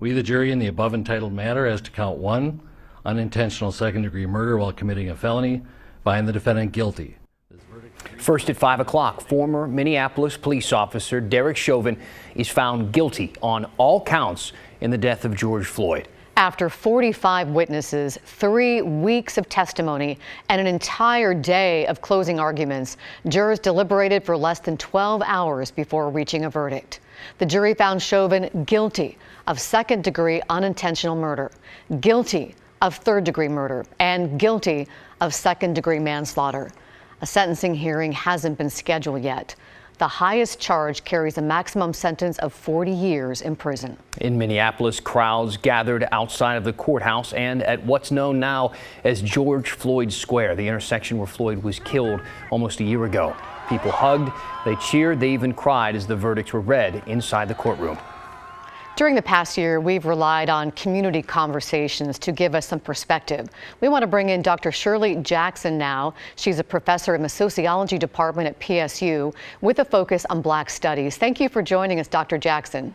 We, the jury, in the above entitled matter as to count 1, unintentional second-degree murder while committing a felony, find the defendant guilty. First at 5 o'clock, former Minneapolis police officer Derek Chauvin is found guilty on all counts in the death of George Floyd. After 45 witnesses, 3 weeks of testimony, and an entire day of closing arguments, jurors deliberated for less than 12 hours before reaching a verdict. The jury found Chauvin guilty of second-degree unintentional murder, guilty of third-degree murder, and guilty of second-degree manslaughter. A sentencing hearing hasn't been scheduled yet. The highest charge carries a maximum sentence of 40 years in prison. In Minneapolis, crowds gathered outside of the courthouse and at what's known now as George Floyd Square, the intersection where Floyd was killed almost a year ago. People hugged, they cheered, they even cried as the verdicts were read inside the courtroom. During the past year, we've relied on community conversations to give us some perspective. We want to bring in Dr. Shirley Jackson now. She's a professor in the sociology department at PSU with a focus on Black studies. Thank you for joining us, Dr. Jackson.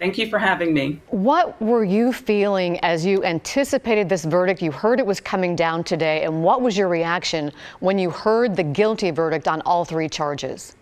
Thank you for having me. What were you feeling as you anticipated this verdict? You heard it was coming down today, and what was your reaction when you heard the guilty verdict on all 3 charges?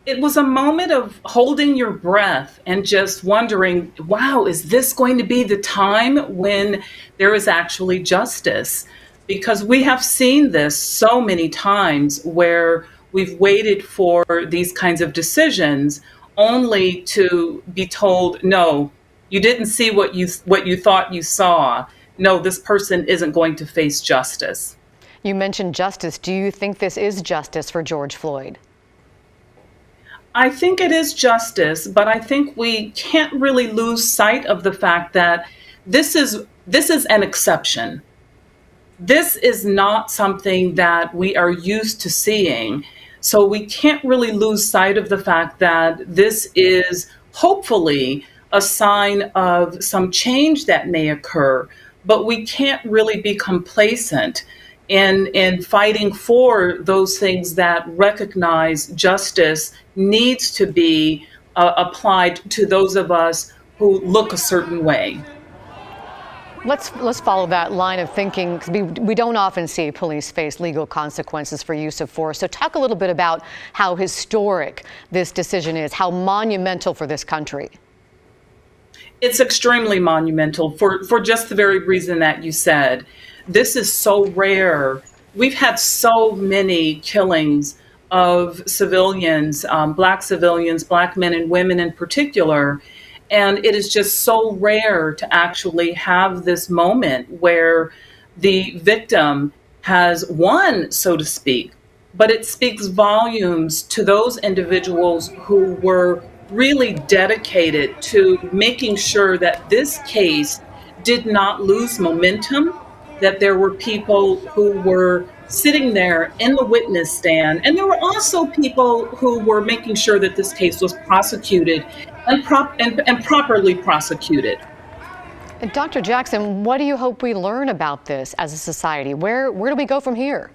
It was a moment of holding your breath and just wondering, wow, is this going to be the time when there is actually justice? Because we have seen this so many times where we've waited for these kinds of decisions only to be told, no, you didn't see what you thought you saw. No, this person isn't going to face justice. You mentioned justice. Do you think this is justice for George Floyd? I think it is justice, but I think we can't really lose sight of the fact that this is an exception. This is not something that we are used to seeing. So we can't really lose sight of the fact that this is hopefully a sign of some change that may occur, but we can't really be complacent in fighting for those things that recognize justice needs to be applied to those of us who look a certain way. Let's follow that line of thinking, because we don't often see police face legal consequences for use of force. So talk a little bit about how historic this decision is, how monumental for this country. It's extremely monumental for just the very reason that you said. This is so rare. We've had so many killings of civilians, Black men and women in particular. And it is just so rare to actually have this moment where the victim has won, so to speak. But it speaks volumes to those individuals who were really dedicated to making sure that this case did not lose momentum, that there were people who were sitting there in the witness stand. And there were also people who were making sure that this case was prosecuted and properly prosecuted. And Dr. Jackson, what do you hope we learn about this as a society? Where do we go from here?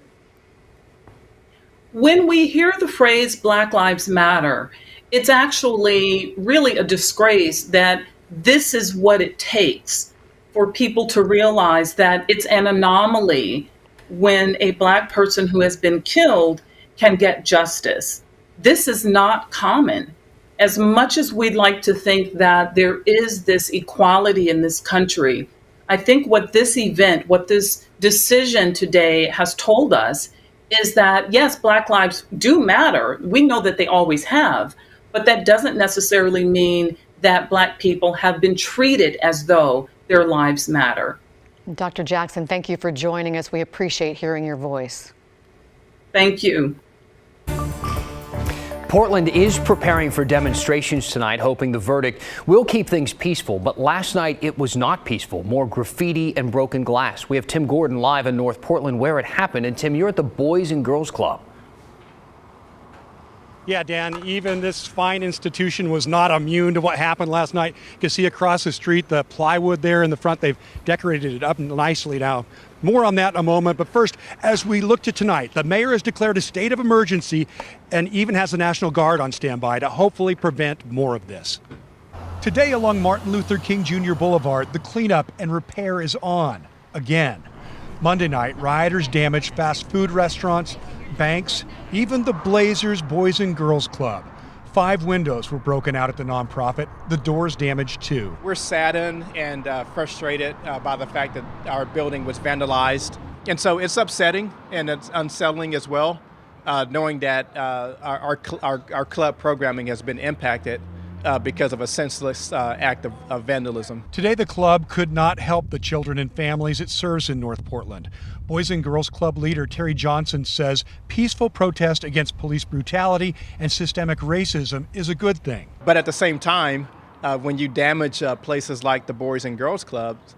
When we hear the phrase Black Lives Matter, it's actually really a disgrace that this is what it takes for people to realize that it's an anomaly when a Black person who has been killed can get justice. This is not common. As much as we'd like to think that there is this equality in this country, I think what this event, what this decision today has told us is that, yes, Black lives do matter. We know that they always have, but that doesn't necessarily mean that Black people have been treated as though their lives matter. Dr. Jackson, thank you for joining us. We appreciate hearing your voice. Thank you. Portland is preparing for demonstrations tonight, hoping the verdict will keep things peaceful. But last night it was not peaceful. More graffiti and broken glass. We have Tim Gordon live in North Portland where it happened. And Tim, you're at the Boys and Girls Club. Yeah, Dan, even this fine institution was not immune to what happened last night. You can see across the street the plywood there in the front. They've decorated it up nicely now. More on that in a moment. But first, as we look to tonight, the mayor has declared a state of emergency and even has the National Guard on standby to hopefully prevent more of this. Today along Martin Luther King Jr. Boulevard, the cleanup and repair is on again. Monday night, rioters damaged fast food restaurants, banks, even the Blazers Boys and Girls Club. 5 windows were broken out at the nonprofit. The doors damaged too. We're saddened and frustrated by the fact that our building was vandalized. And so it's upsetting and it's unsettling as well, knowing that our club programming has been impacted because of a senseless act of vandalism. Today, the club could not help the children and families it serves in North Portland. Boys and Girls Club leader Terry Johnson says peaceful protest against police brutality and systemic racism is a good thing. But at the same time, when you damage places like the Boys and Girls Clubs,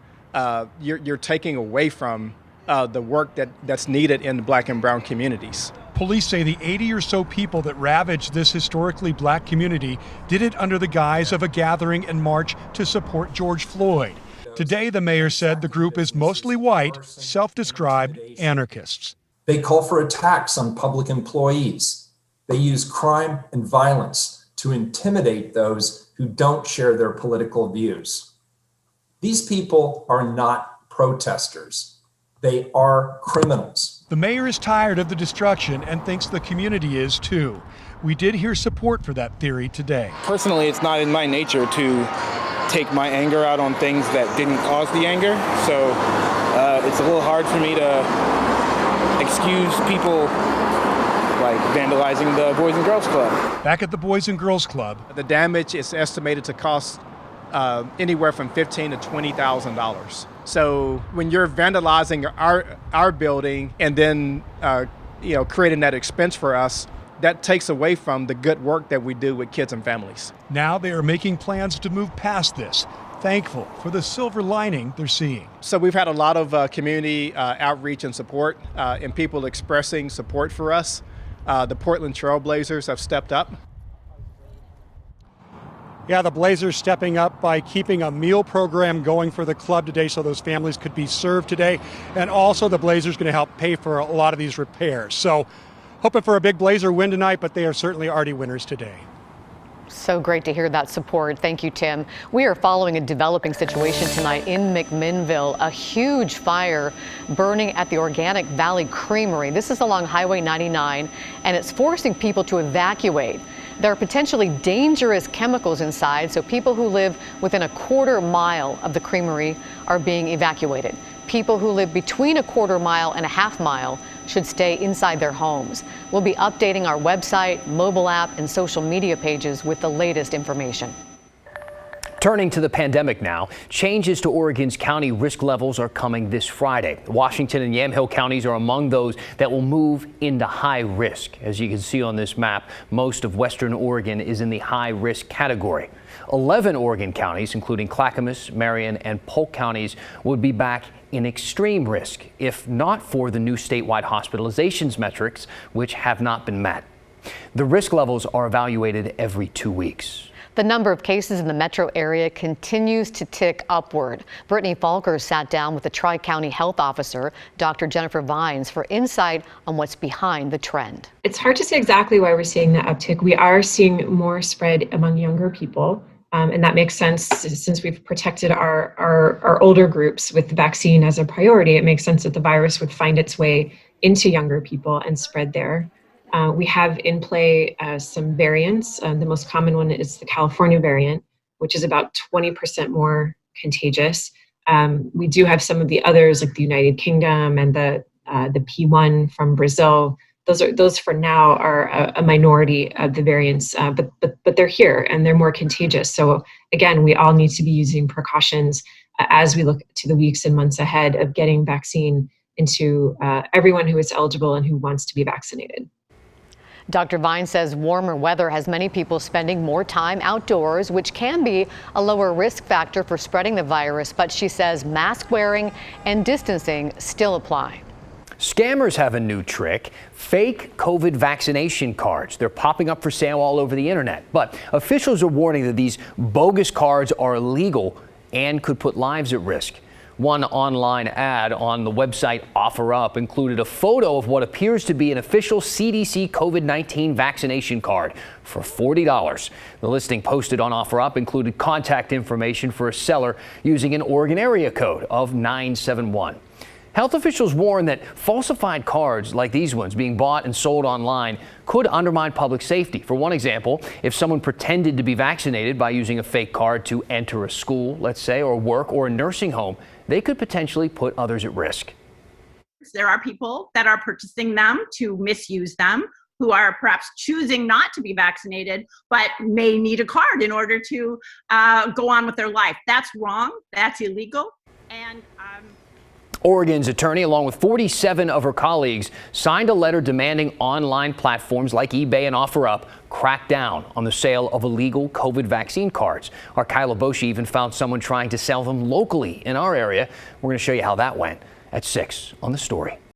you're taking away from the work that's needed in the Black and brown communities. Police say the 80 or so people that ravaged this historically black community did it under the guise of a gathering and march to support George Floyd. Today, the mayor said the group is mostly white, self-described anarchists. They call for attacks on public employees. They use crime and violence to intimidate those who don't share their political views. These people are not protesters. They are criminals. The mayor is tired of the destruction and thinks the community is too. We did hear support for that theory today. Personally, it's not in my nature to take my anger out on things that didn't cause the anger. So it's a little hard for me to excuse people like vandalizing the Boys and Girls Club. Back at the Boys and Girls Club, The damage is estimated to cost anywhere from $15,000 to $20,000. So when you're vandalizing our building and then creating that expense for us, that takes away from the good work that we do with kids and families. now they are making plans to move past this, thankful for the silver lining they're seeing. So we've had a lot of community outreach and support and people expressing support for us. The Portland Trailblazers have stepped up. Yeah, the Blazers stepping up by keeping a meal program going for the club today so those families could be served today. And also the Blazers going to help pay for a lot of these repairs. So hoping for a big Blazer win tonight, but they are certainly already winners today. So great to hear that support. Thank you, Tim. We are following a developing situation tonight in McMinnville, a huge fire burning at the Organic Valley Creamery. This is along Highway 99, and it's forcing people to evacuate. There are potentially dangerous chemicals inside, so people who live within a quarter mile of the creamery are being evacuated. People who live between a quarter mile and a half mile should stay inside their homes. We'll be updating our website, mobile app, and social media pages with the latest information. Turning to the pandemic now, changes to Oregon's county risk levels are coming this Friday. Washington and Yamhill counties are among those that will move into high risk. As you can see on this map, most of western Oregon is in the high risk category. 11 Oregon counties, including Clackamas, Marion, and Polk counties, would be back in extreme risk if not for the new statewide hospitalizations metrics, which have not been met. The risk levels are evaluated every 2 weeks. The number of cases in the metro area continues to tick upward. Brittany Falker sat down with the Tri-County Health Officer, Dr. Jennifer Vines, for insight on what's behind the trend. It's hard to say exactly why we're seeing the uptick. We are seeing more spread among younger people, and that makes sense since we've protected our older groups with the vaccine as a priority. It makes sense that the virus would find its way into younger people and spread there. We have in play some variants. The most common one is the California variant, which is about 20% more contagious. We do have some of the others, like the United Kingdom and the P1 from Brazil. Those for now are a minority of the variants, but they're here and they're more contagious. So again, we all need to be using precautions as we look to the weeks and months ahead of getting vaccine into everyone who is eligible and who wants to be vaccinated. Dr. Vine says warmer weather has many people spending more time outdoors, which can be a lower risk factor for spreading the virus. But she says mask wearing and distancing still apply. Scammers have a new trick, fake COVID vaccination cards. They're popping up for sale all over the internet. But officials are warning that these bogus cards are illegal and could put lives at risk. One online ad on the website OfferUp included a photo of what appears to be an official CDC COVID-19 vaccination card for $40. The listing posted on OfferUp included contact information for a seller using an Oregon area code of 971. Health officials warn that falsified cards like these ones being bought and sold online could undermine public safety. For one example, if someone pretended to be vaccinated by using a fake card to enter a school, let's say, or work or a nursing home, they could potentially put others at risk. There are people that are purchasing them to misuse them, who are perhaps choosing not to be vaccinated, but may need a card in order to go on with their life. That's wrong. That's illegal. And Oregon's attorney, along with 47 of her colleagues, signed a letter demanding online platforms like eBay and OfferUp crack down on the sale of illegal COVID vaccine cards. Our Kyla Boshi even found someone trying to sell them locally in our area. We're going to show you how that went at 6 on The Story.